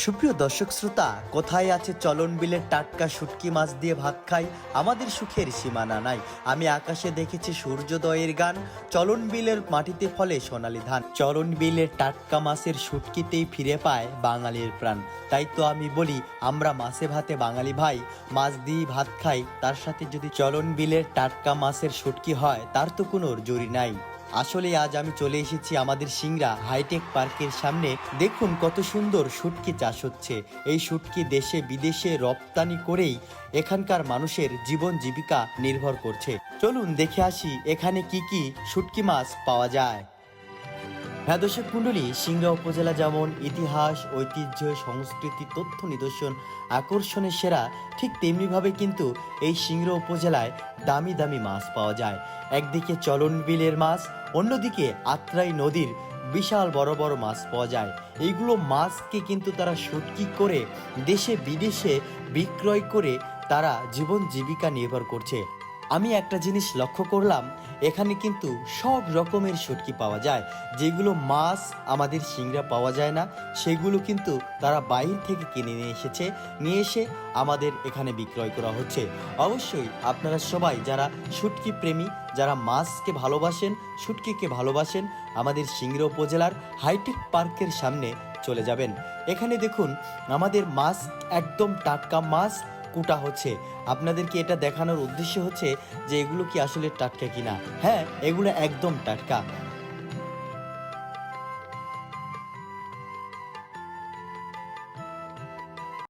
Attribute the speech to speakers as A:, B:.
A: সুপ্রিয় দর্শক শ্রোতা, কোথায় আছে চলন বিলের টাটকা শুটকি মাছ দিয়ে ভাত খাই, আমাদের সুখের সীমানা নাই। আমি আকাশে দেখেছি সূর্যোদয়ের গান, চলন বিলের মাটিতে ফলে সোনালী ধান। চলন বিলের টাটকা মাছের শুটকিতেই ফিরে পায় বাঙালির প্রাণ। তাই তো আমি বলি, আমরা মাছে ভাতে বাঙালি ভাই, মাছ দিয়ে ভাত খাই, তার সাথে যদি চলন বিলের টাটকা মাছের শুটকি হয় তার তো কোনো জুড়ি নাই। আসলে আজ আমি চলে এসেছি আমাদের সিংড়া হাইটেক পার্কের সামনে। দেখুন কত সুন্দর শুটকি চাষ হচ্ছে। এই শুটকি দেশে বিদেশে রপ্তানি করেই এখানকার মানুষের জীবন জীবিকা নির্ভর করছে। চলুন দেখে আসি এখানে কি কি শুটকি মাছ পাওয়া যায়। হ্যাঁ দর্শক মণ্ডলী, সিংড়া উপজেলা যেমন ইতিহাস, ঐতিহ্য, সংস্কৃতি, তথ্য নিদর্শন আকর্ষণের সেরা, ঠিক তেমনিভাবে কিন্তু এই সিংড়া উপজেলায় দামি দামি মাছ পাওয়া যায়। একদিকে চলন বিলের মাছ, অন্যদিকে আত্রাই নদীর বিশাল বড় বড় মাছ পাওয়া যায়। এইগুলো মাছকে কিন্তু তারা শুটকি করে দেশে বিদেশে বিক্রয় করে তারা জীবন জীবিকা নির্ভর করছে। আমি একটা জিনিস লক্ষ্য করলাম, এখানে কিন্তু সব রকমের শুটকি পাওয়া যায়। যেগুলো মাছ আমাদের সিংড়া পাওয়া যায় না, সেগুলো কিন্তু তারা বাইরে থেকে কিনে নিয়ে এসে আমাদের এখানে বিক্রয় করা হচ্ছে। অবশ্যই আপনারা সবাই যারা শুটকি প্রেমী, যারা মাছকে ভালোবাসেন, শুটকিকে ভালোবাসেন, আমাদের সিংড়া উপজেলার হাইটেক পার্কের সামনে চলে যাবেন। এখানে দেখুন আমাদের মাছ একদম টাটকা মাছ কুটা হচ্ছে। আপনাদেরকে এটা দেখানোর উদ্দেশ্য হচ্ছে যে এগুলো কি আসলে টাটকা কিনা। হ্যাঁ, এগুলো একদম টাটকা।